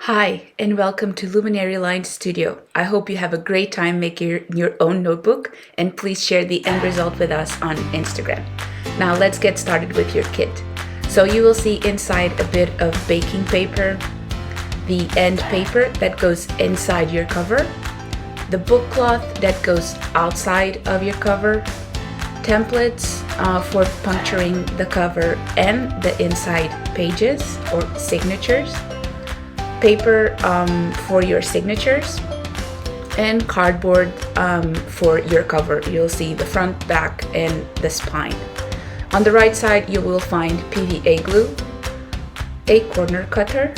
Hi, and welcome to Luminary Line Studio. I hope you have a great time making your own notebook, and please share the end result with us on Instagram. Now let's get started with your kit. So you will see inside a bit of baking paper, the end paper that goes inside your cover, the book cloth that goes outside of your cover, templates for puncturing the cover and the inside pages or signatures, paper for your signatures, and cardboard for your cover. You'll see the front, back, and the spine. On the right side, you will find PVA glue, a corner cutter,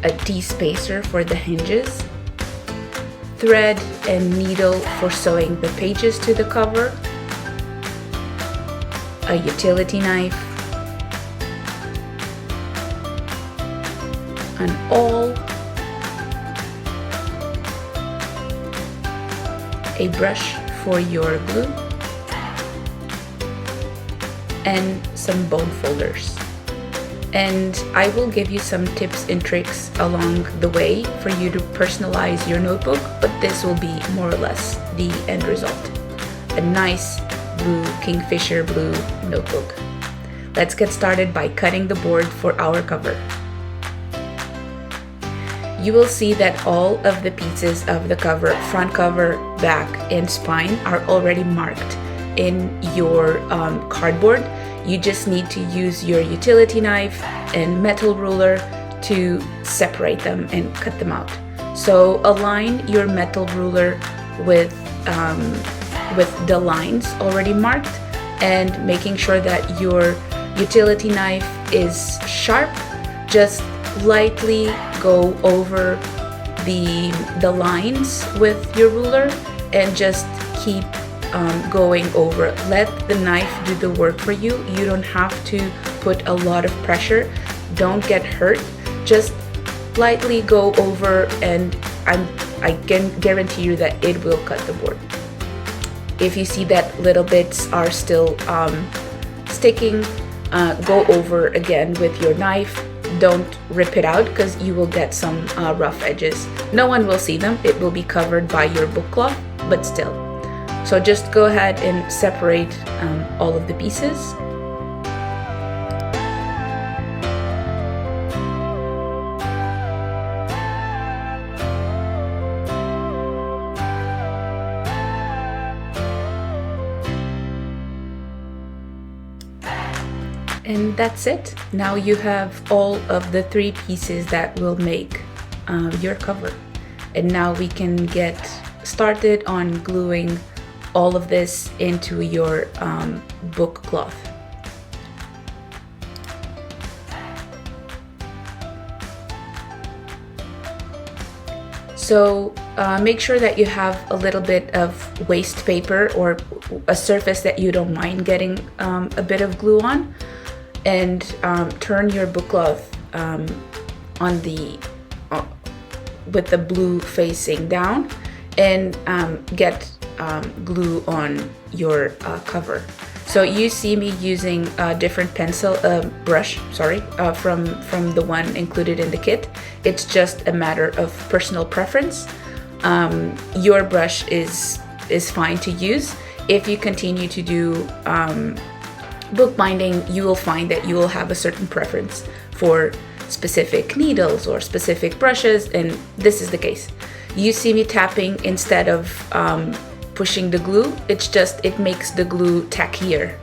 a T-spacer for the hinges, thread and needle for sewing the pages to the cover, a utility knife, an awl, a brush for your glue, and some bone folders. And I will give you some tips and tricks along the way for you to personalize your notebook, but this will be more or less the end result. A nice blue, kingfisher blue notebook. Let's get started by cutting the board for our cover. You will see that all of the pieces of the cover, front cover, back, and spine, are already marked in your cardboard. You just need to use your utility knife and metal ruler to separate them and cut them out. So align your metal ruler with the lines already marked, and making sure that your utility knife is sharp. Just lightly go over the lines with your ruler and just keep going over. Let the knife do the work for you. You don't have to put a lot of pressure. Don't get hurt. Just lightly go over, and I can guarantee you that it will cut the board. If you see that little bits are still sticking, go over again with your knife. Don't rip it out because you will get some rough edges. No one will see them. It will be covered by your book cloth, but still. So just go ahead and separate all of the pieces. And that's it. Now you have all of the three pieces that will make your cover. And now we can get started on gluing all of this into your book cloth. So make sure that you have a little bit of waste paper or a surface that you don't mind getting a bit of glue on, and turn your book cloth with the blue facing down, and get glue on your cover. So you see me using a different brush from the one included in the kit. It's just a matter of personal preference. Your brush is fine to use. If you continue to do bookbinding, you will find that you will have a certain preference for specific needles or specific brushes, and this is the case. You see me tapping instead of pushing the glue. It makes the glue tackier,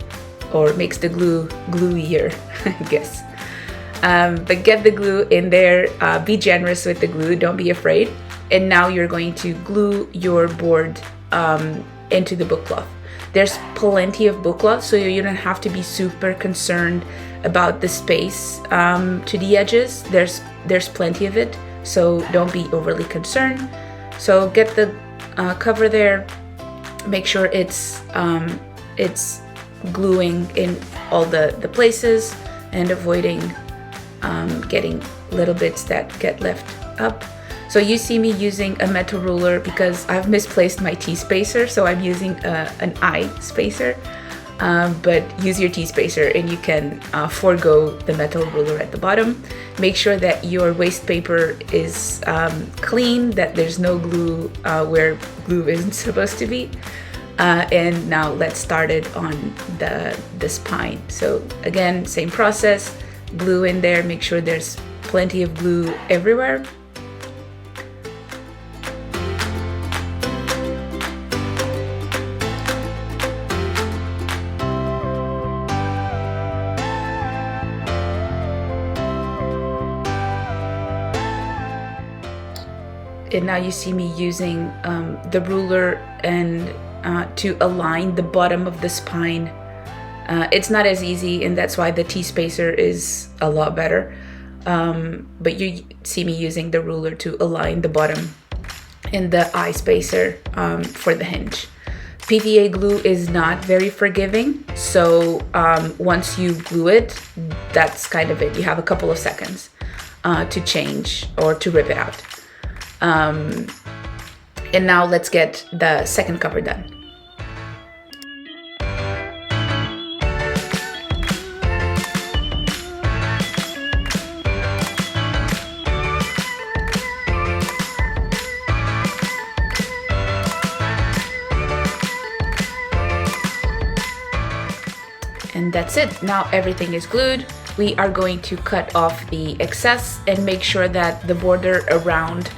or makes the glue gluier, I guess. But get the glue in there. Be generous with the glue. Don't be afraid. And now you're going to glue your board into the book cloth. There's plenty of book cloth, so you don't have to be super concerned about the space to the edges. There's plenty of it, so don't be overly concerned. So get the cover there. Make sure it's gluing in all the places, and avoiding getting little bits that get left up. So you see me using a metal ruler because I've misplaced my T-spacer, so I'm using an I spacer. but use your T-spacer and you can forego the metal ruler at the bottom. Make sure that your waste paper is clean, that there's no glue where glue isn't supposed to be. And now let's start it on the spine. So again, same process, glue in there, make sure there's plenty of glue everywhere. And now you see me using the ruler and to align the bottom of the spine. It's not as easy, and that's why the T-spacer is a lot better. But you see me using the ruler to align the bottom and the eye spacer for the hinge. PVA glue is not very forgiving, so once you glue it, that's kind of it. You have a couple of seconds to change or to rip it out. And now let's get the second cover done. And that's it. Now everything is glued. We are going to cut off the excess and make sure that the border around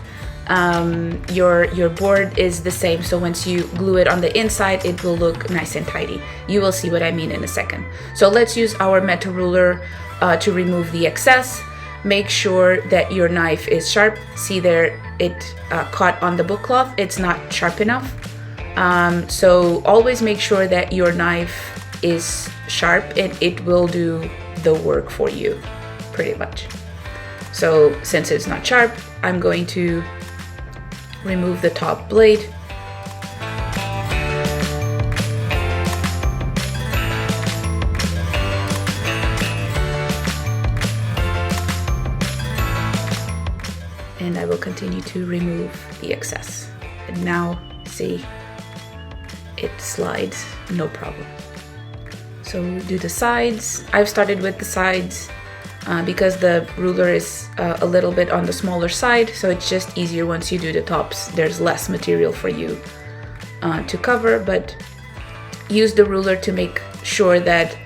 your board is the same, so once you glue it on the inside it will look nice and tidy. You will see what I mean in a second. So let's use our metal ruler to remove the excess. Make sure that your knife is sharp. See there, it caught on the book cloth. It's not sharp enough, so always make sure that your knife is sharp and it will do the work for you pretty much. So since it's not sharp, I'm going to remove the top blade. And I will continue to remove the excess. And now see, it slides no problem. So do the sides. I've started with the sides because the ruler is a little bit on the smaller side, so it's just easier once you do the tops. There's less material for you to cover, but use the ruler to make sure that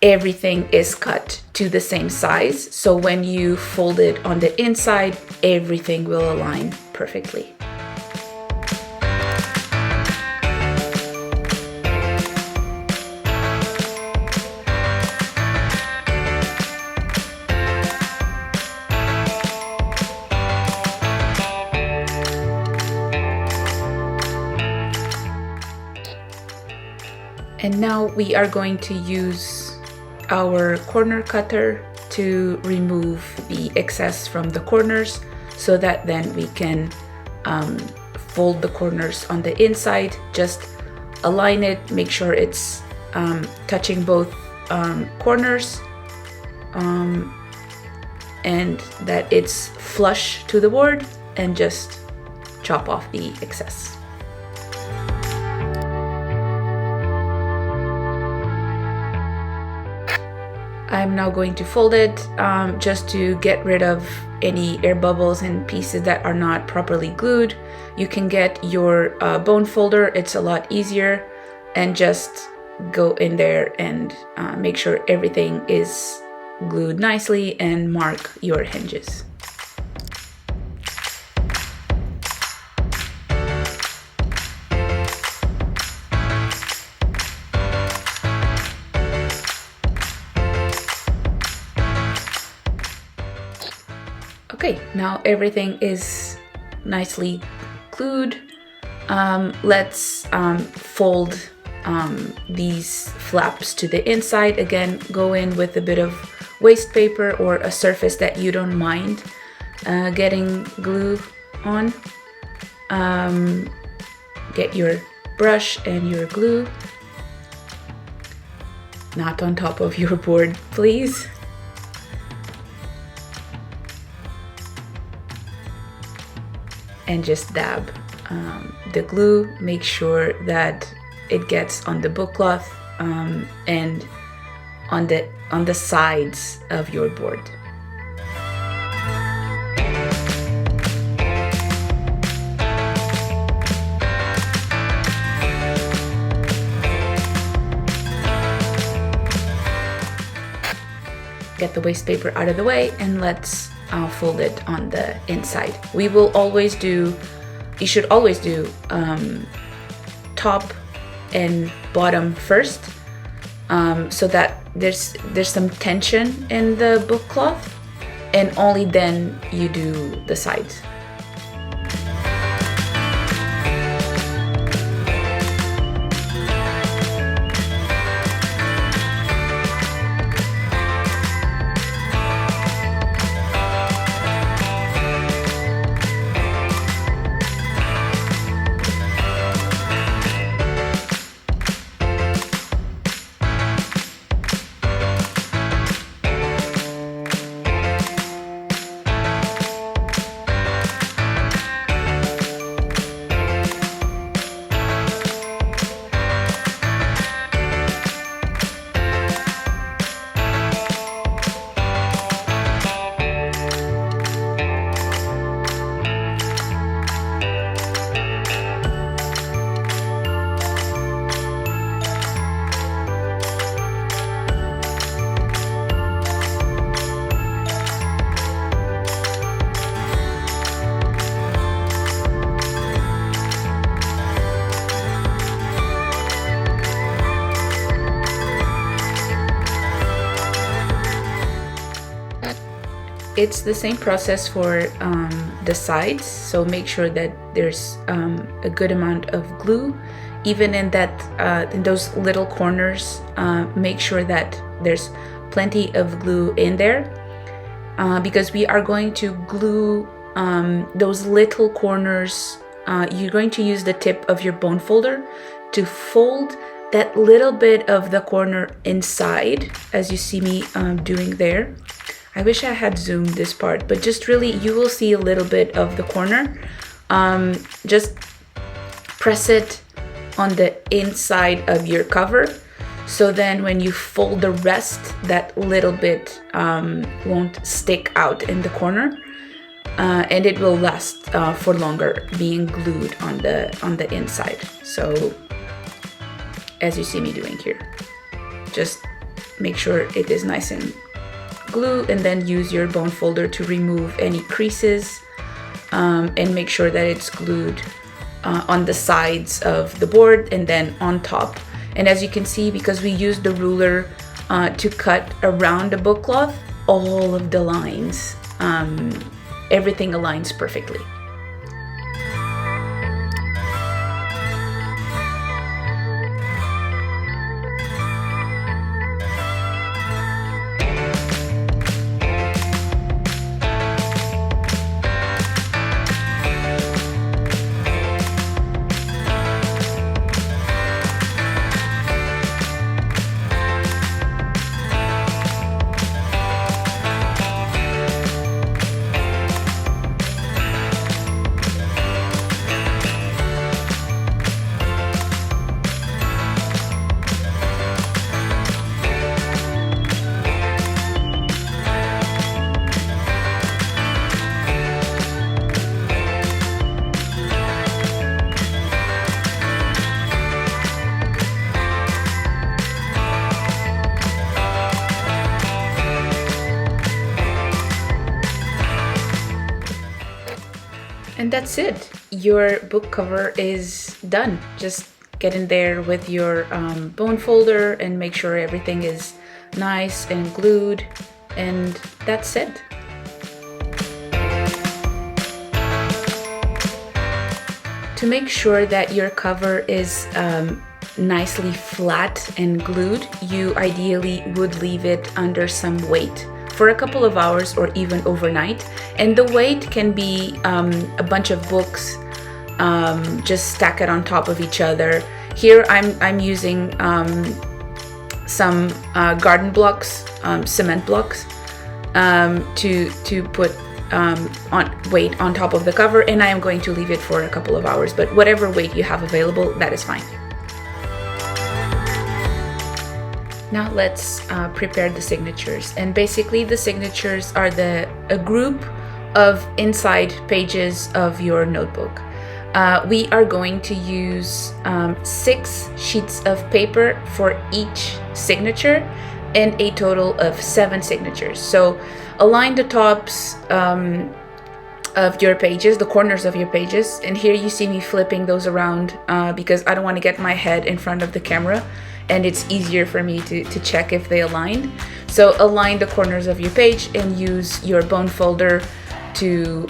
everything is cut to the same size, so when you fold it on the inside, everything will align perfectly. And now we are going to use our corner cutter to remove the excess from the corners, so that then we can fold the corners on the inside. Just align it, make sure it's touching both corners and that it's flush to the board, and just chop off the excess. I'm now going to fold it just to get rid of any air bubbles and pieces that are not properly glued. You can get your bone folder, it's a lot easier, and just go in there and make sure everything is glued nicely and mark your hinges. Okay, now everything is nicely glued. Let's fold these flaps to the inside. Again, go in with a bit of waste paper or a surface that you don't mind getting glue on. Get your brush and your glue. Not on top of your board, please. And just dab the glue. Make sure that it gets on the book cloth and on the sides of your board. Get the waste paper out of the way, and let's fold it on the inside. You should always do top and bottom first, so that there's some tension in the book cloth, and only then you do the sides. It's the same process for the sides, so make sure that there's a good amount of glue. Even in those little corners, make sure that there's plenty of glue in there, because we are going to glue those little corners. You're going to use the tip of your bone folder to fold that little bit of the corner inside, as you see me doing there. I wish I had zoomed this part, but just really, you will see a little bit of the corner. Just press it on the inside of your cover, so then when you fold the rest, that little bit won't stick out in the corner, and it will last for longer being glued on the inside. So as you see me doing here, just make sure it is nice and glue, and then use your bone folder to remove any creases, and make sure that it's glued on the sides of the board and then on top. And as you can see, because we used the ruler to cut around the book cloth, all of the lines, everything aligns perfectly. And that's it. Your book cover is done. Just get in there with your bone folder and make sure everything is nice and glued, and that's it. To make sure that your cover is nicely flat and glued, you ideally would leave it under some weight for a couple of hours or even overnight. And the weight can be a bunch of books, just stack it on top of each other. Here I'm using some garden blocks, cement blocks, to put weight on top of the cover, and I am going to leave it for a couple of hours, but whatever weight you have available, that is fine. Now let's prepare the signatures. And basically the signatures are a group of inside pages of your notebook. We are going to use 6 sheets of paper for each signature and a total of 7 signatures. So align the tops of your pages, the corners of your pages. And here you see me flipping those around because I don't want to get my head in front of the camera, and it's easier for me to check if they aligned. So align the corners of your page and use your bone folder to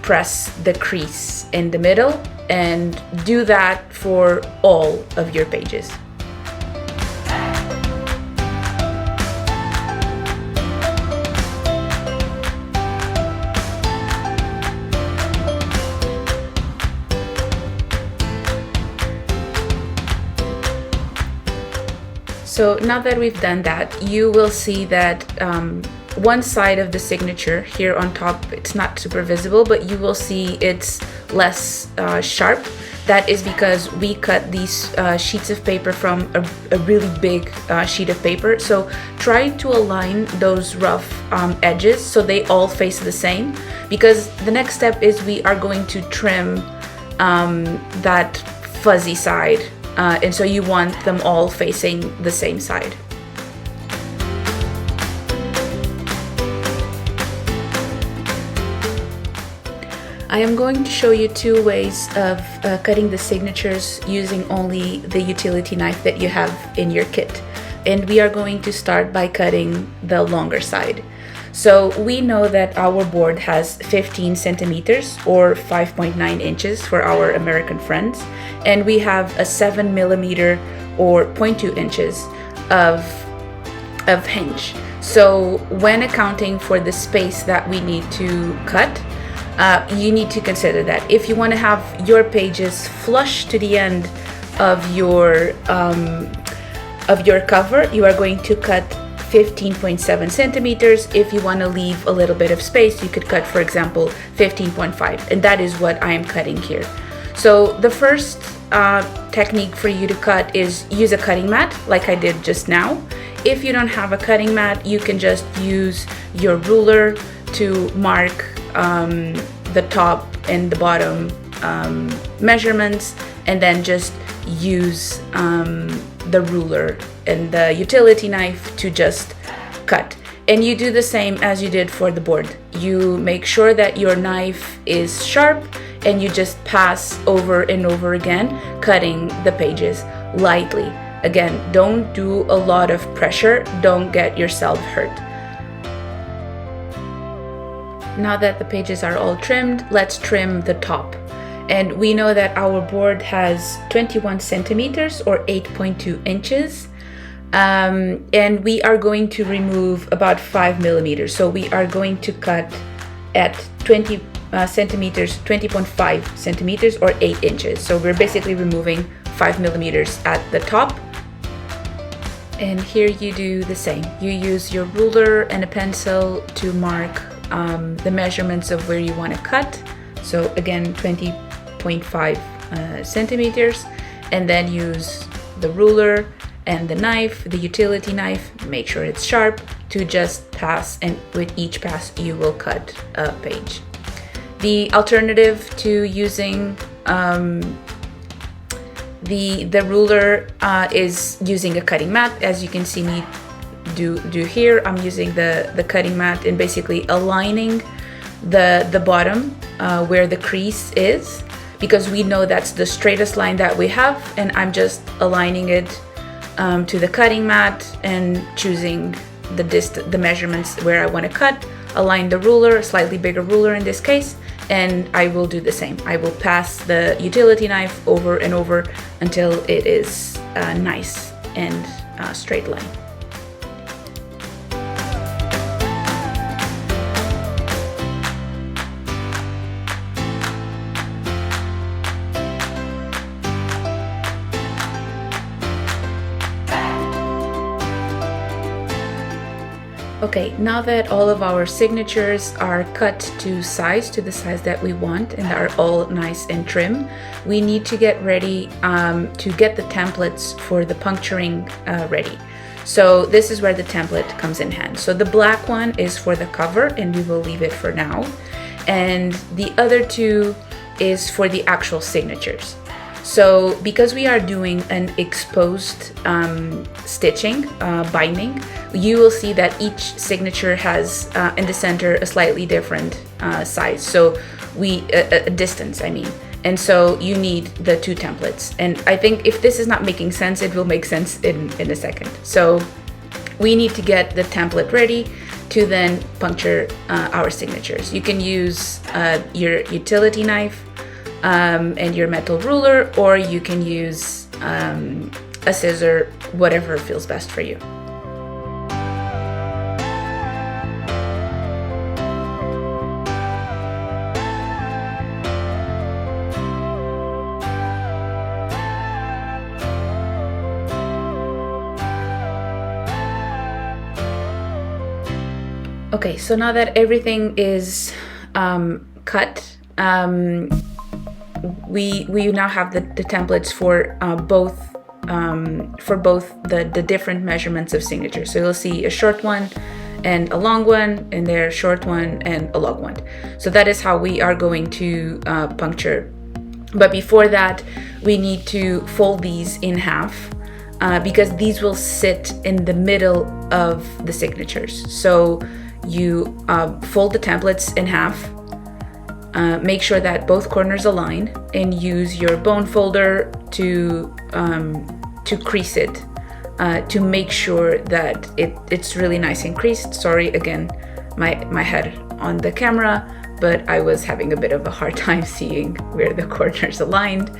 press the crease in the middle, and do that for all of your pages. So now that we've done that, you will see that one side of the signature here on top, it's not super visible, but you will see it's less sharp. That is because we cut these sheets of paper from a really big sheet of paper. So try to align those rough edges so they all face the same, because the next step is we are going to trim that fuzzy side. And so you want them all facing the same side. I am going to show you 2 ways of cutting the signatures using only the utility knife that you have in your kit. And we are going to start by cutting the longer side. So we know that our board has 15 centimeters or 5.9 inches for our American friends, and we have a 7 millimeter or 0.2 inches of hinge. So when accounting for the space that we need to cut, you need to consider that. If you want to have your pages flush to the end of your cover, you are going to cut 15.7 centimeters. If you want to leave a little bit of space, you could cut, for example, 15.5, and that is what I am cutting here. So the first technique for you to cut is use a cutting mat, like I did just now. If you don't have a cutting mat, you can just use your ruler to mark the top and the bottom measurements, and then just use the ruler and the utility knife to just cut. And you do the same as you did for the board. You make sure that your knife is sharp, and you just pass over and over again, cutting the pages lightly. Again, don't do a lot of pressure, don't get yourself hurt. Now that the pages are all trimmed, let's trim the top. And we know that our board has 21 centimeters or 8.2 inches. And we are going to remove about 5 millimeters. So we are going to cut at 20 centimeters, 20.5 centimeters or 8 inches. So we're basically removing 5 millimeters at the top. And here you do the same. You use your ruler and a pencil to mark the measurements of where you want to cut. So again, 20.5 centimeters, and then use the ruler and the knife, the utility knife, make sure it's sharp, to just pass, and with each pass you will cut a page. The alternative to using the ruler is using a cutting mat. As you can see me do here, I'm using the cutting mat and basically aligning the bottom where the crease is, because we know that's the straightest line that we have, and I'm just aligning it to the cutting mat and choosing the measurements where I want to cut, align the ruler, a slightly bigger ruler in this case, and I will do the same. I will pass the utility knife over and over until it is a nice and straight line. Okay, now that all of our signatures are cut to the size that we want and are all nice and trim, we need to get ready to get the templates for the puncturing ready. So this is where the template comes in hand. So the black one is for the cover, and we will leave it for now. And the other two is for the actual signatures. So because we are doing an exposed stitching, binding, you will see that each signature has in the center a slightly different size. So a distance, I mean. And so you need the two templates. And I think if this is not making sense, it will make sense in a second. So we need to get the template ready to then puncture our signatures. You can use your utility knife and your metal ruler, or you can use a scissor, whatever feels best for you. Okay, so now that everything is cut, we now have the templates for both the different measurements of signatures. So you'll see a short one and a long one, and there a short one and a long one. So that is how we are going to puncture. But before that, we need to fold these in half. Because these will sit in the middle of the signatures. So you fold the templates in half, make sure that both corners align, and use your bone folder to crease it, to make sure that it's really nice and creased. Sorry, again, my head on the camera, but I was having a bit of a hard time seeing where the corners aligned.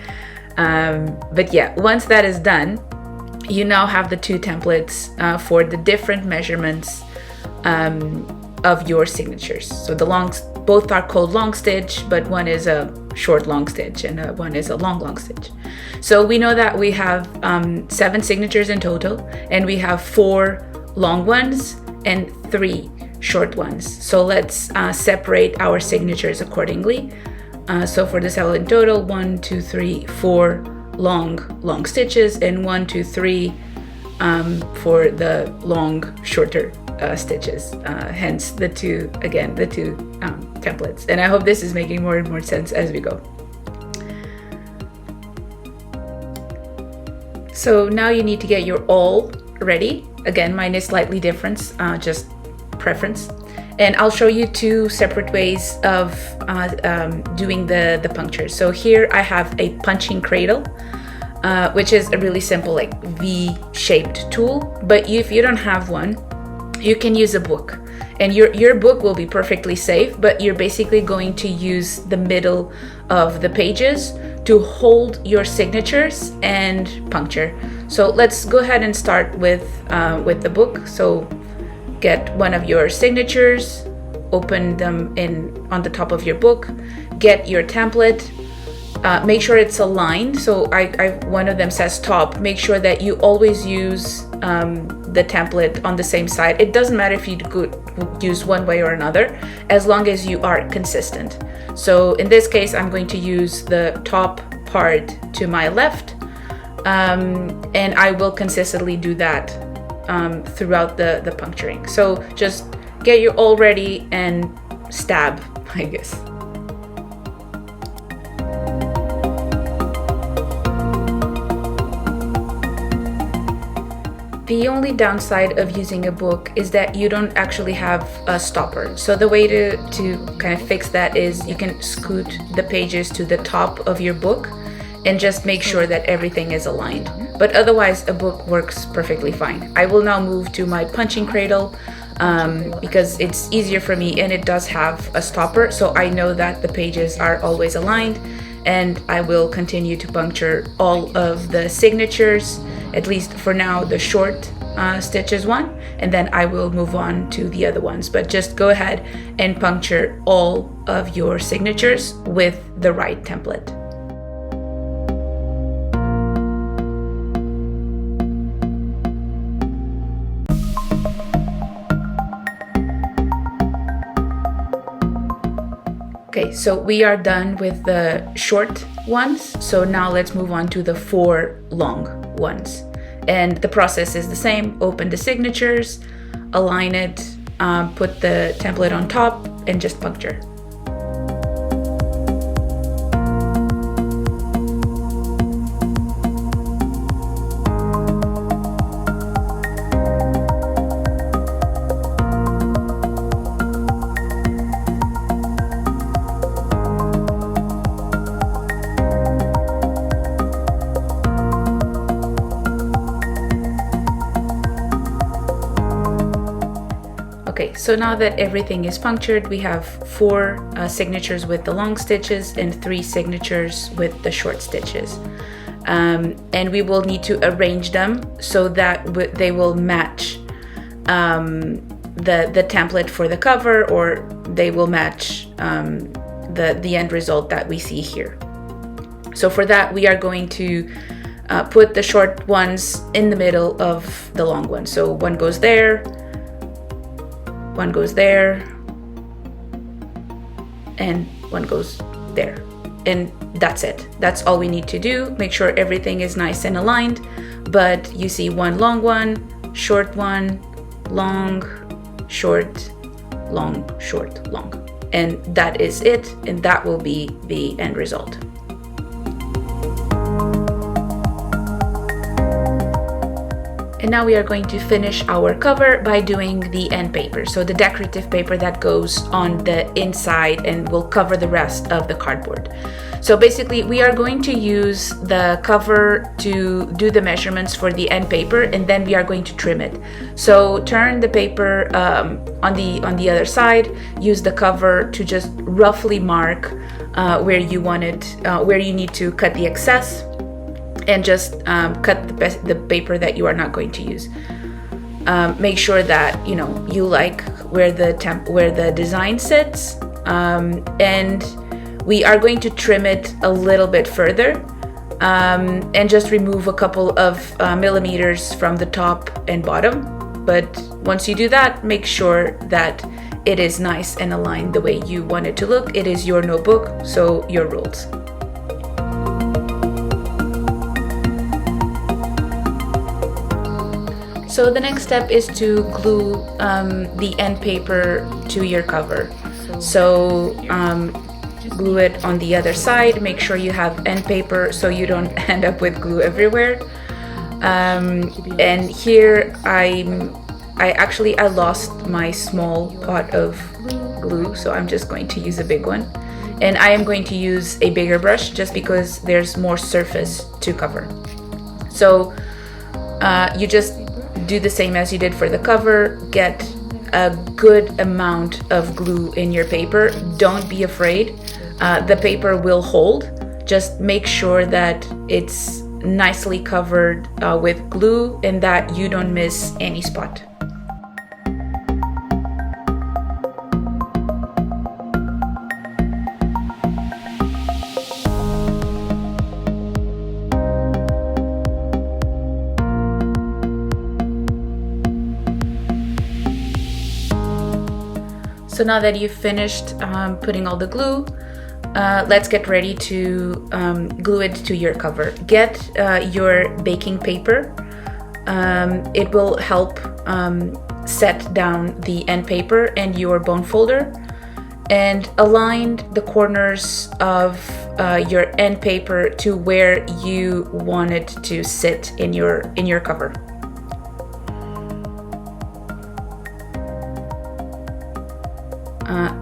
But yeah, once that is done, you now have the two templates for the different measurements of your signatures. So both are called long stitch, but one is a short long stitch and one is a long stitch. So we know that we have 7 signatures in total, and we have 4 long ones and 3 short ones. So let's separate our signatures accordingly. So for the 7 in total, 1, 2, 3, 4 long stitches, and 1, 2, 3 for the shorter stitches, hence the two templates. And I hope this is making more and more sense as we go. So now you need to get your awl ready. Again, mine is slightly different, just preference. And I'll show you 2 separate ways of doing the punctures. So here I have a punching cradle, which is a really simple like V-shaped tool. But if you don't have one, you can use a book. And your book will be perfectly safe, but you're basically going to use the middle of the pages to hold your signatures and puncture. So let's go ahead and start with the book. So get one of your signatures, open them on the top of your book, get your template, make sure it's aligned. So one of them says top. Make sure that you always use the template on the same side. It doesn't matter if you could use one way or another, as long as you are consistent. So in this case, I'm going to use the top part to my left, and I will consistently do that throughout the puncturing. So just get your awl ready and stab, I guess. The only downside of using a book is that you don't actually have a stopper. So the way to kind of fix that is you can scoot the pages to the top of your book and just make sure that everything is aligned. But otherwise, a book works perfectly fine. I will now move to my punching cradle because it's easier for me, and it does have a stopper, so I know that the pages are always aligned, and I will continue to puncture all of the signatures, at least for now, the short stitches one, and then I will move on to the other ones. But just go ahead and puncture all of your signatures with the right template. Okay, so we are done with the short ones. So now let's move on to the 4 long ones. And the process is the same. Open the signatures, align it, put the template on top, and just puncture. Okay, so now that everything is punctured, we have 4 signatures with the long stitches and 3 signatures with the short stitches. And we will need to arrange them so that they will match the template for the cover, or they will match the end result that we see here. So for that, we are going to put the short ones in the middle of the long ones. So one goes there, one goes there, and one goes there. And that's it. That's all we need to do. Make sure everything is nice and aligned. But you see one long one, short one, long, short, long, short, long. And that is it. And that will be the end result. And now we are going to finish our cover by doing the end paper. So the decorative paper that goes on the inside and will cover the rest of the cardboard. So basically we are going to use the cover to do the measurements for the end paper, and then we are going to trim it. So turn the paper on the other side, use the cover to just roughly mark where you want it, where you need to cut the excess, and just cut the paper that you are not going to use. Make sure that you like where the design sits, and we are going to trim it a little bit further, and just remove a couple of millimeters from the top and bottom. But once you do that, make sure that it is nice and aligned the way you want it to look. It is your notebook, so your rules. So the next step is to glue the end paper to your cover. So glue it on the other side. Make sure you have end paper so you don't end up with glue everywhere. And here I lost my small pot of glue, so I'm just going to use a big one. And I am going to use a bigger brush just because there's more surface to cover. So you just do the same as you did for the cover. Get a good amount of glue in your paper. Don't be afraid. The paper will hold. Just make sure that it's nicely covered with glue and that you don't miss any spot. So now that you've finished putting all the glue, let's get ready to glue it to your cover. Get your baking paper. It will help set down the end paper and your bone folder, and align the corners of your end paper to where you want it to sit in your cover.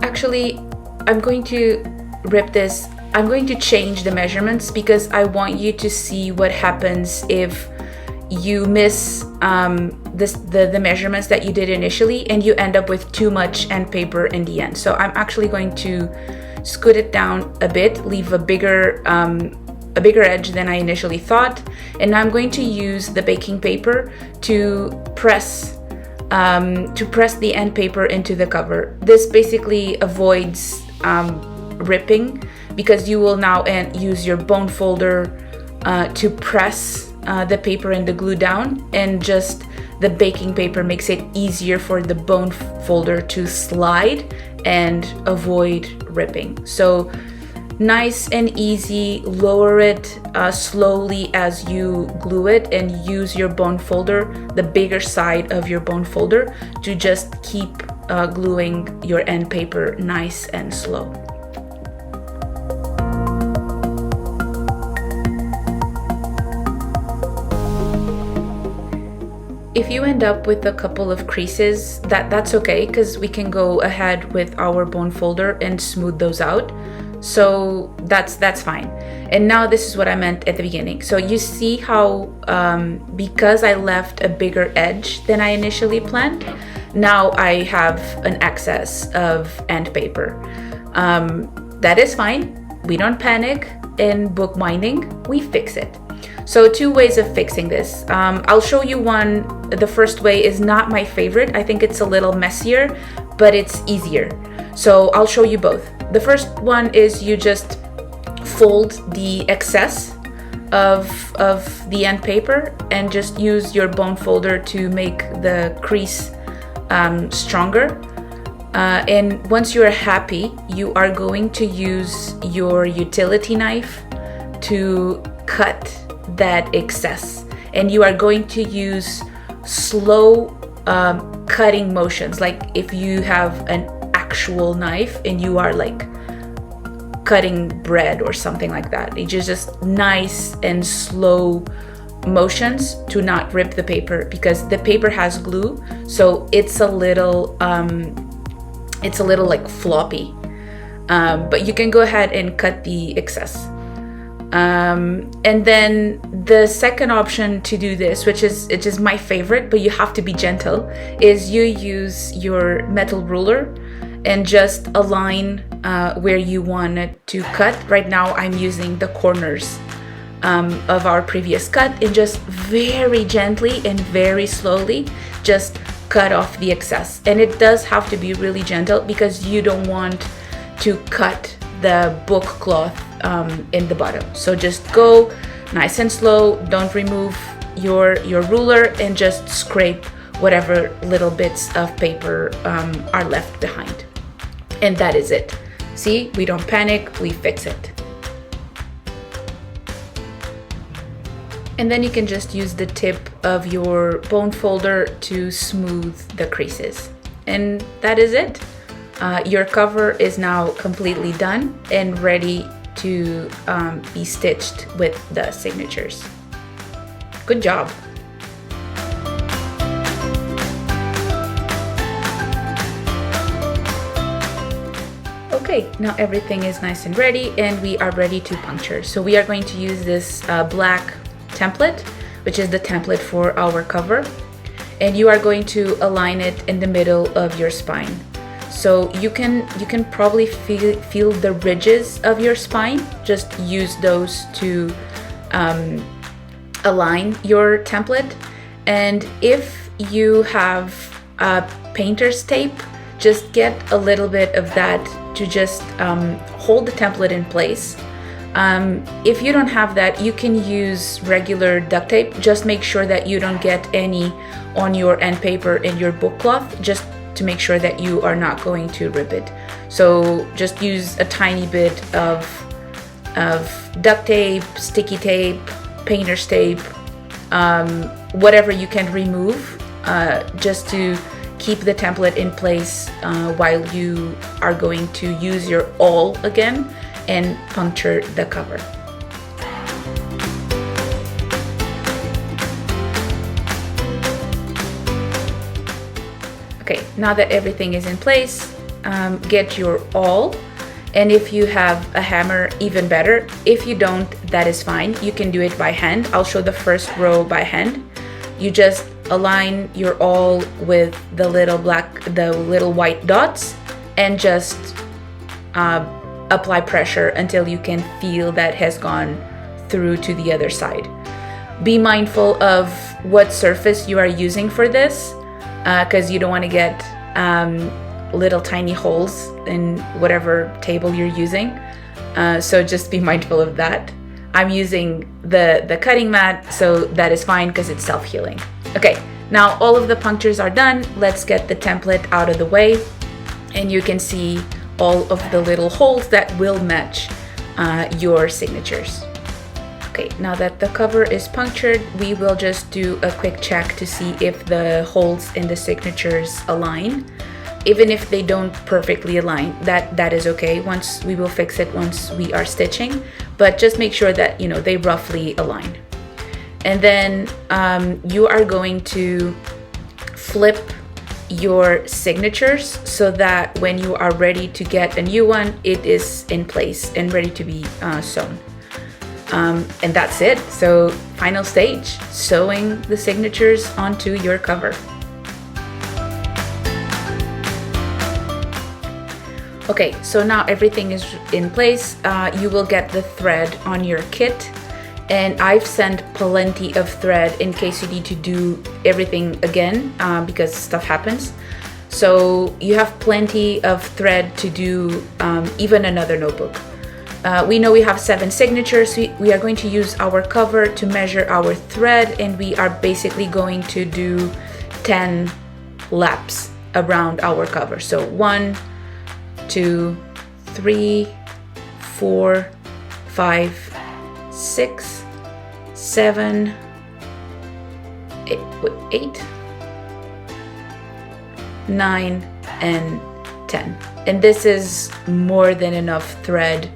Actually, I'm going to rip this. I'm going to change the measurements because I want you to see what happens if you miss the measurements that you did initially and you end up with too much end paper in the end. So I'm actually going to scoot it down a bit, leave a bigger edge than I initially thought, and I'm going to use the baking paper to press the end paper into the cover. This basically avoids ripping because you will now use your bone folder to press the paper and the glue down, and just the baking paper makes it easier for the bone folder to slide and avoid ripping. So nice and easy. Lower it slowly as you glue it, and use your bone folder, the bigger side of your bone folder, to just keep gluing your end paper nice and slow. If you end up with a couple of creases, that's okay, because we can go ahead with our bone folder and smooth those out. So that's fine. And now this is what I meant at the beginning. So you see how because I left a bigger edge than I initially planned, now I have an excess of end paper. That is fine. We don't panic. In bookbinding, we fix it. So 2 ways of fixing this. I'll show you one. The first way is not my favorite. I think it's a little messier, but it's easier. So I'll show you both. The first one is you just fold the excess of the end paper and just use your bone folder to make the crease stronger. And once you're happy, you are going to use your utility knife to cut that excess, and you are going to use slow cutting motions, like if you have an actual knife and you are like cutting bread or something like that. It's just nice and slow motions to not rip the paper, because the paper has glue, so it's a little like floppy, but you can go ahead and cut the excess. And then the second option to do this, which is my favorite, but you have to be gentle, is you use your metal ruler and just align where you want it to cut. Right now I'm using the corners of our previous cut, and just very gently and very slowly just cut off the excess. And it does have to be really gentle, because you don't want to cut the book cloth in the bottom. So just go nice and slow. Don't remove your ruler, and just scrape whatever little bits of paper are left behind. And that is it. See, we don't panic, we fix it. And then you can just use the tip of your bone folder to smooth the creases. And that is it. Your cover is now completely done and ready to be stitched with the signatures. Good job. Okay, now everything is nice and ready, and we are ready to puncture. So we are going to use this black template, which is the template for our cover, and you are going to align it in the middle of your spine. So you can probably feel the ridges of your spine. Just use those to align your template. And if you have painter's tape, just get a little bit of that to just hold the template in place. If you don't have that, you can use regular duct tape. Just make sure that you don't get any on your end paper and your book cloth, just to make sure that you are not going to rip it. So just use a tiny bit of duct tape, sticky tape, painter's tape, whatever you can remove, just to keep the template in place while you are going to use your awl again and puncture the cover. Okay, now that everything is in place, get your awl, and if you have a hammer, even better. If you don't, that is fine. You can do it by hand. I'll show the first row by hand. You just align your awl with the little white dots, and just apply pressure until you can feel that has gone through to the other side. Be mindful of what surface you are using for this, because you don't want to get little tiny holes in whatever table you're using. So just be mindful of that. I'm using the cutting mat, so that is fine because it's self-healing. Okay, now all of the punctures are done. Let's get the template out of the way, and you can see all of the little holes that will match your signatures. Okay, now that the cover is punctured, we will just do a quick check to see if the holes in the signatures align. Even if they don't perfectly align, that is okay. We will fix it once we are stitching, but just make sure that they roughly align. And then you are going to flip your signatures so that when you are ready to get a new one, it is in place and ready to be sewn. And that's it. So final stage, sewing the signatures onto your cover. Okay, so now everything is in place. You will get the thread on your kit, and I've sent plenty of thread in case you need to do everything again because stuff happens. So you have plenty of thread to do even another notebook. We know we have 7 signatures. We are going to use our cover to measure our thread, and we are basically going to do 10 laps around our cover. So 1, 2, 3, 4, 5, 6, 7, 8, 9, and 10. And this is more than enough thread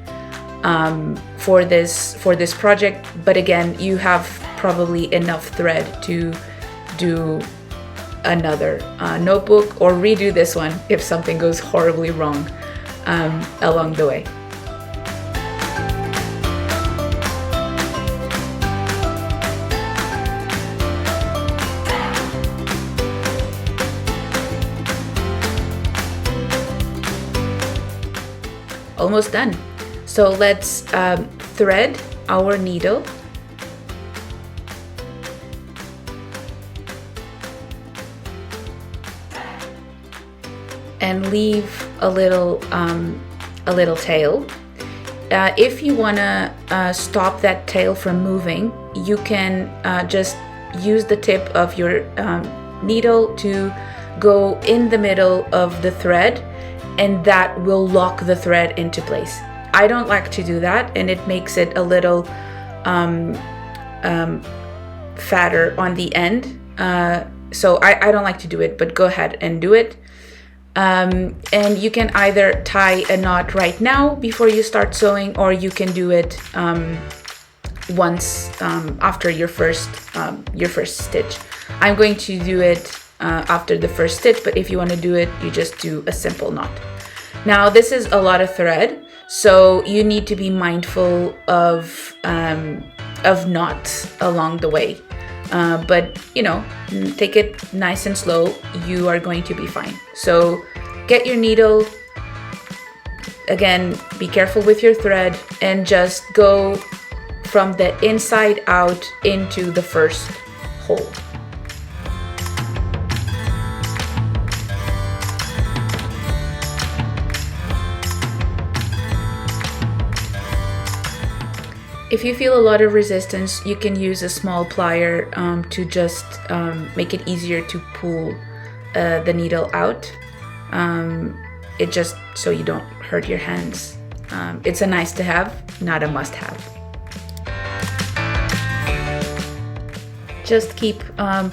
for this project. But again, you have probably enough thread to do another notebook or redo this one if something goes horribly wrong along the way. Almost done. So let's thread our needle. And leave a little tail. If you wanna stop that tail from moving, you can just use the tip of your needle to go in the middle of the thread, and that will lock the thread into place. I don't like to do that, and it makes it a little fatter on the end. So I don't like to do it, but go ahead and do it. And you can either tie a knot right now before you start sewing, or you can do it once after your first stitch. I'm going to do it after the first stitch, but if you want to do it, you just do a simple knot. Now this is a lot of thread, so you need to be mindful of knots along the way. But take it nice and slow. You are going to be fine. So get your needle. Again, be careful with your thread and just go from the inside out into the first hole. If you feel a lot of resistance, you can use a small plier to just make it easier to pull the needle out. It just so you don't hurt your hands. It's a nice to have, not a must have. Just keep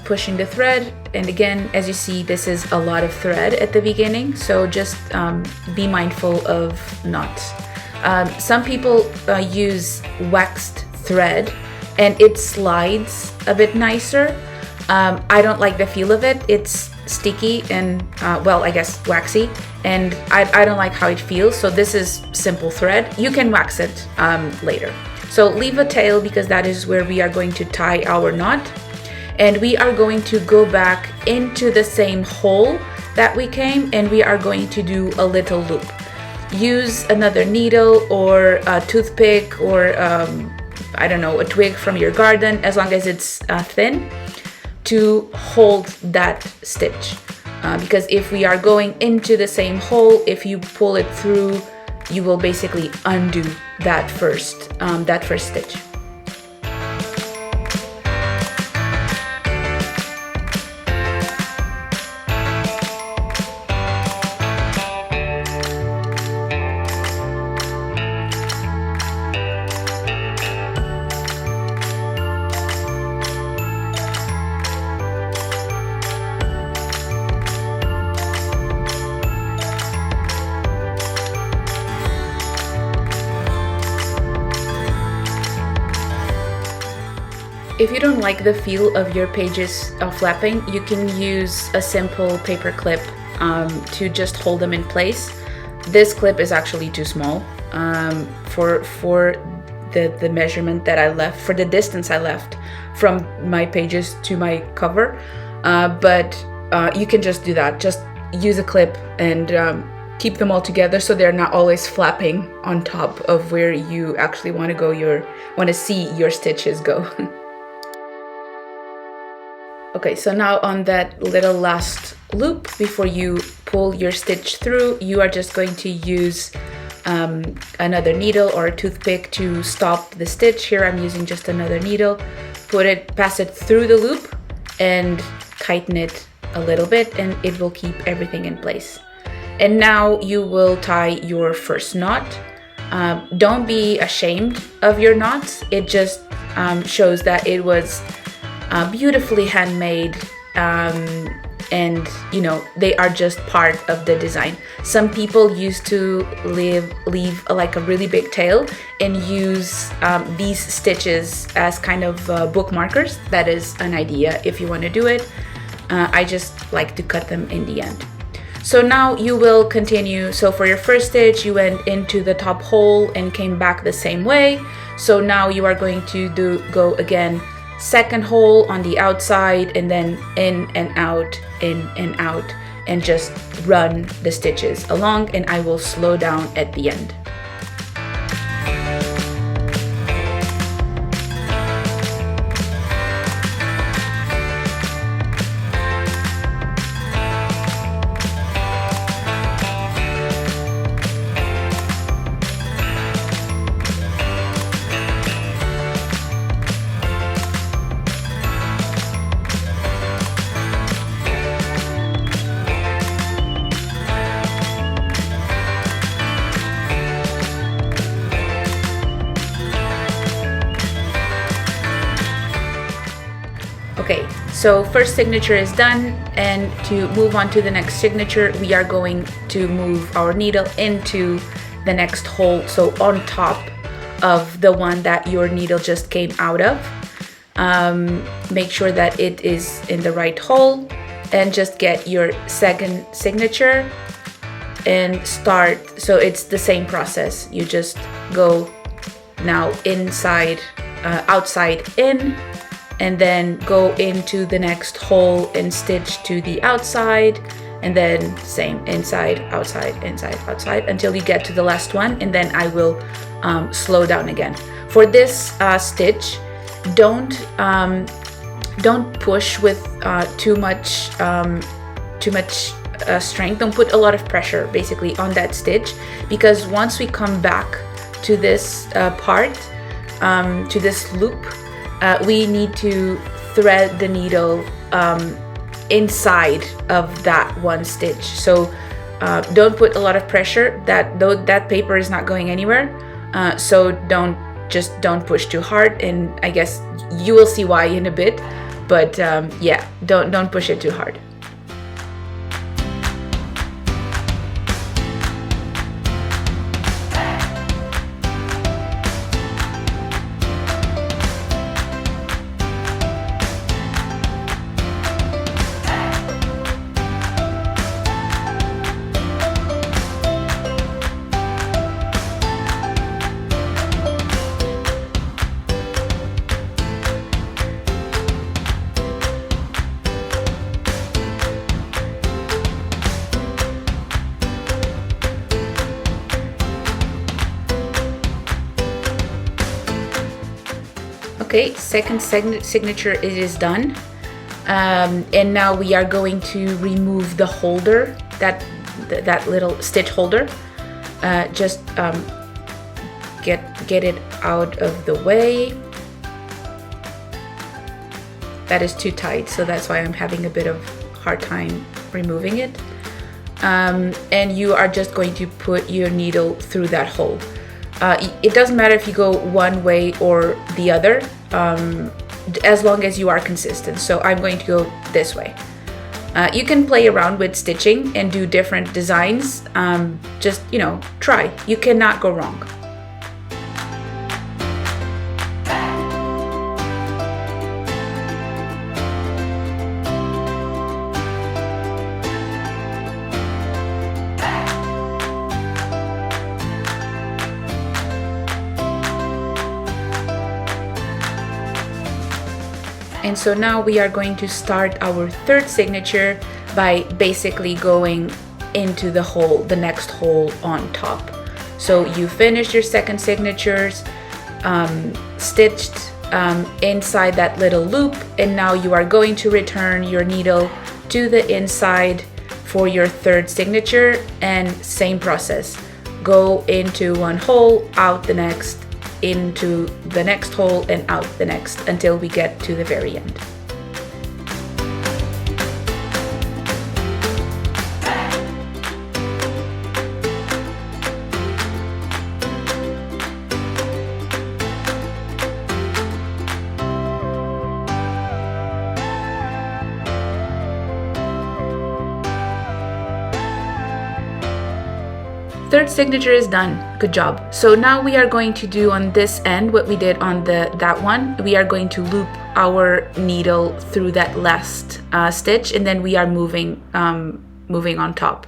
pushing the thread, and again, as you see, this is a lot of thread at the beginning, so just be mindful of knots. Some people use waxed thread and it slides a bit nicer. I don't like the feel of it. It's sticky and I guess waxy, and I don't like how it feels. So this is simple thread. You can wax it later. So leave a tail because that is where we are going to tie our knot, and we are going to go back into the same hole that we came, and we are going to do a little loop. Use another needle or a toothpick or I don't know, a twig from your garden, as long as it's thin, to hold that stitch. Because if we are going into the same hole, if you pull it through, you will basically undo that first stitch. If you don't like the feel of your pages flapping, you can use a simple paper clip to just hold them in place. This clip is actually too small for the measurement that I left, for the distance I left from my pages to my cover, but you can just do that. Just use a clip and keep them all together so they're not always flapping on top of where you actually want to see your stitches go. Okay, so now on that little last loop, before you pull your stitch through, you are just going to use another needle or a toothpick to stop the stitch. Here I'm using just another needle. Pass it through the loop and tighten it a little bit, and it will keep everything in place. And now you will tie your first knot. Don't be ashamed of your knots. It just shows that it was beautifully handmade, and they are just part of the design. Some people used to leave like a really big tail and use these stitches as kind of bookmarkers. That is an idea if you want to do it. I just like to cut them in the end. So now you will continue. So for your first stitch, you went into the top hole and came back the same way. So now you are going to go again, second hole on the outside, and then in and out, and just run the stitches along, and I will slow down at the end. Okay, so first signature is done, and to move on to the next signature, we are going to move our needle into the next hole, so on top of the one that your needle just came out of. Make sure that it is in the right hole, and just get your second signature and start. So it's the same process. You just go now inside, outside, in, and then go into the next hole and stitch to the outside, and then same, inside, outside, until you get to the last one, and then I will slow down again. For this stitch, don't push with too much strength. Don't put a lot of pressure basically on that stitch, because once we come back to this part, to this loop, we need to thread the needle inside of that one stitch. So don't put a lot of pressure. That paper is not going anywhere. So don't push too hard, and I guess you will see why in a bit. But yeah, don't push it too hard. Okay, second signature, it is done. And now we are going to remove the holder, that little stitch holder. Just get it out of the way. That is too tight, so that's why I'm having a bit of hard time removing it. And you are just going to put your needle through that hole. It doesn't matter if you go one way or the other, as long as you are consistent. So I'm going to go this way. You can play around with stitching and do different designs. Just, try. You cannot go wrong. And so now we are going to start our third signature by basically going into the hole, the next hole on top. So you finish your second signatures, stitched inside that little loop, and now you are going to return your needle to the inside for your third signature, and same process. Go into one hole, out the next, into the next hole, and out the next until we get to the very end. Third signature is done. Good job. So now we are going to do on this end what we did on that one. We are going to loop our needle through that last stitch, and then we are moving on top.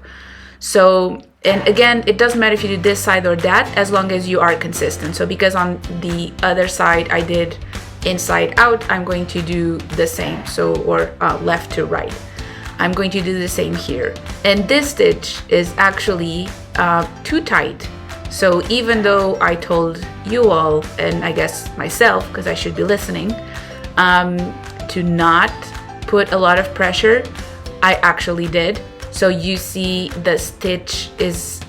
So, and again, it doesn't matter if you do this side or that, as long as you are consistent. So because on the other side I did inside out, I'm going to do the same. So, or left to right. I'm going to do the same here. And this stitch is actually too tight. So even though I told you all, and I guess myself, because I should be listening, to not put a lot of pressure, I actually did. So you see the stitch is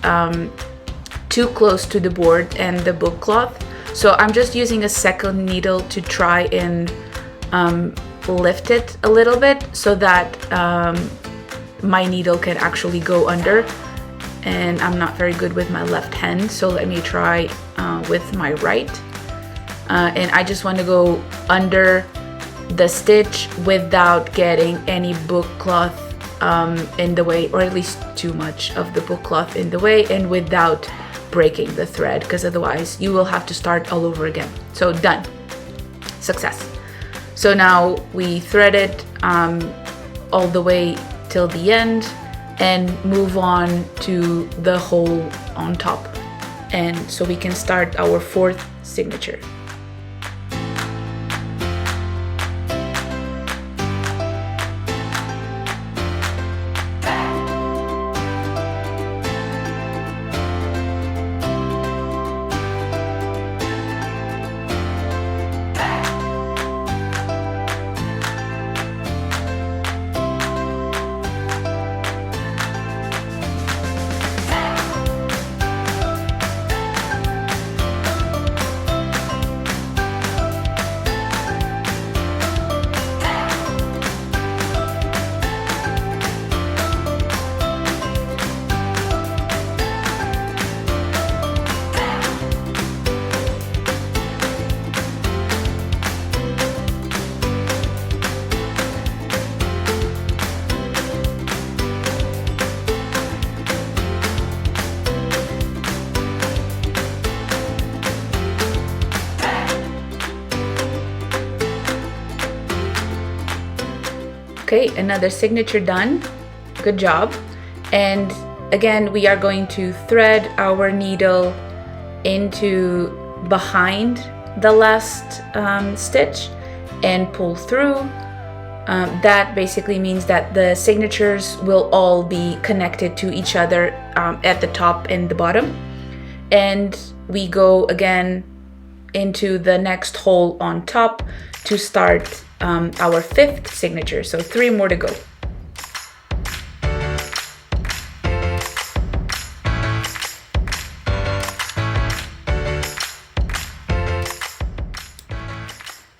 too close to the board and the book cloth. So I'm just using a second needle to try and lift it a little bit so that my needle can actually go under. And I'm not very good with my left hand, so let me try with my right. And I just want to go under the stitch without getting any book cloth in the way, or at least too much of the book cloth in the way, and without breaking the thread, because otherwise you will have to start all over again. So done. Success. So now we thread it all the way till the end and move on to the hole on top. And so we can start our fourth signature. Okay, another signature done. Good job. And again, we are going to thread our needle into behind the last stitch and pull through. That basically means that the signatures will all be connected to each other at the top and the bottom. And we go again into the next hole on top to start our fifth signature. So 3 more to go.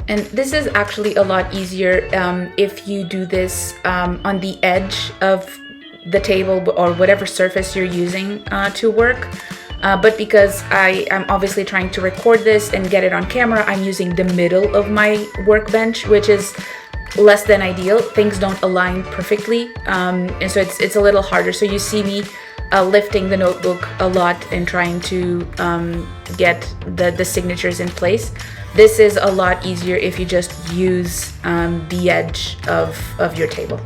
And this is actually a lot easier if you do this on the edge of the table or whatever surface you're using to work. But because I am obviously trying to record this and get it on camera, I'm using the middle of my workbench, which is less than ideal. Things don't align perfectly, and so it's a little harder. So you see me lifting the notebook a lot and trying to get the signatures in place. This is a lot easier if you just use the edge of your table.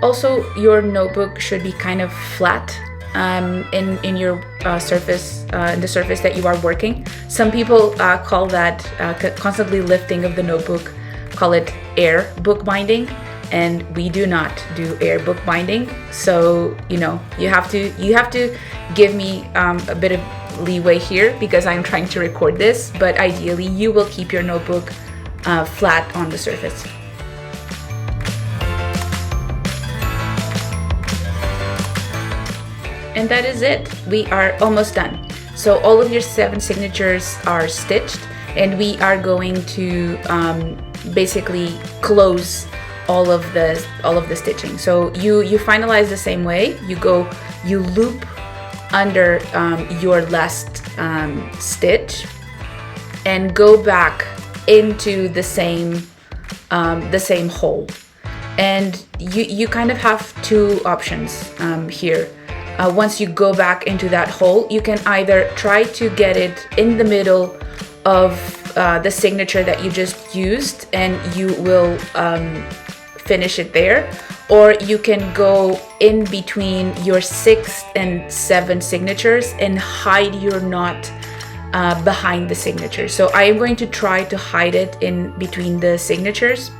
Also, your notebook should be kind of flat in your surface, in the surface that you are working. Some people call that constantly lifting of the notebook, call it air bookbinding, and we do not do air bookbinding. So you have to give me a bit of leeway here because I'm trying to record this, but ideally you will keep your notebook flat on the surface. And that is it. We are almost done. So all of your 7 signatures are stitched, and we are going to basically close all of the stitching. So you finalize the same way. You loop under your last stitch and go back into the same hole. And you kind of have 2 options here. Once you go back into that hole, you can either try to get it in the middle of the signature that you just used, and you will finish it there, or you can go in between your 6 and 7 signatures and hide your knot behind the signature. So I am going to try to hide it in between the signatures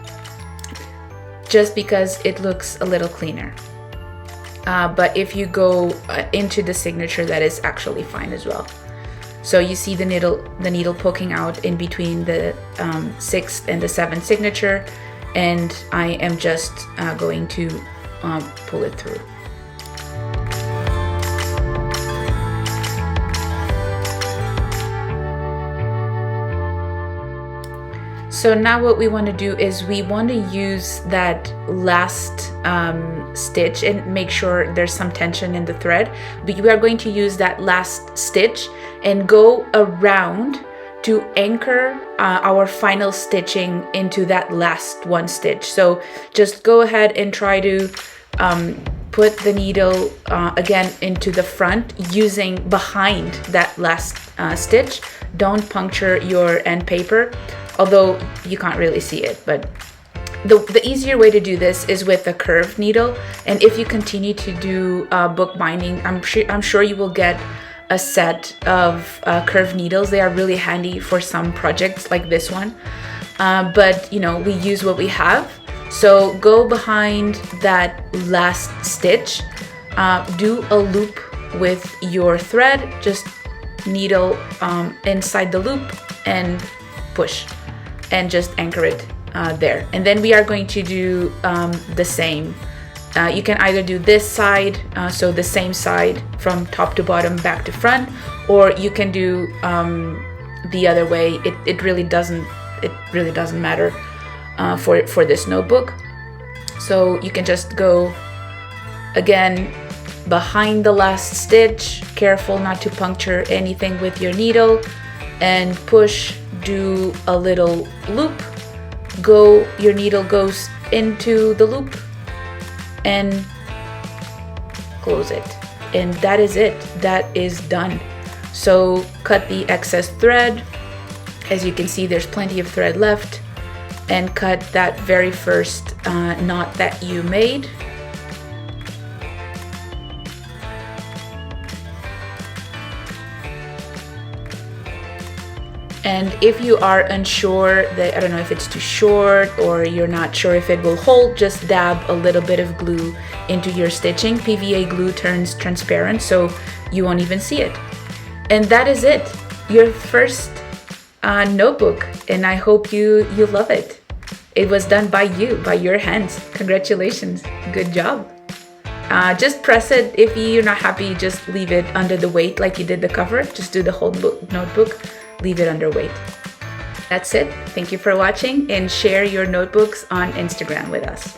just because it looks a little cleaner. But if you go into the signature, that is actually fine as well. So you see the needle poking out in between the 6th and the 7th signature, and I am just going to pull it through. So now what we want to do is we want to use that last stitch and make sure there's some tension in the thread. We are going to use that last stitch and go around to anchor our final stitching into that last 1 stitch. So just go ahead and try to put the needle again into the front using behind that last stitch. Don't puncture your end paper, although you can't really see it, but the easier way to do this is with a curved needle. And if you continue to do bookbinding, I'm sure you will get a set of curved needles. They are really handy for some projects like this one, but we use what we have. So go behind that last stitch, do a loop with your thread, just needle inside the loop and push, and just anchor it there. And then we are going to do the same. You can either do this side, so the same side from top to bottom, back to front, or you can do the other way. It really doesn't matter for this notebook. So you can just go again behind the last stitch, careful not to puncture anything with your needle, and push, do a little loop, your needle goes into the loop and close it. And that is it. That is done. So cut the excess thread. As you can see, there's plenty of thread left, and cut that very first knot that you made. And if you are unsure that, I don't know if it's too short or you're not sure if it will hold, just dab a little bit of glue into your stitching. PVA glue turns transparent, so you won't even see it. And that is it, your first notebook, and I hope you love it. It was done by you, by your hands. Congratulations, good job. Just press it. If you're not happy, just leave it under the weight like you did the cover. Just do the whole notebook. Leave it under weight. That's it. Thank you for watching, and share your notebooks on Instagram with us.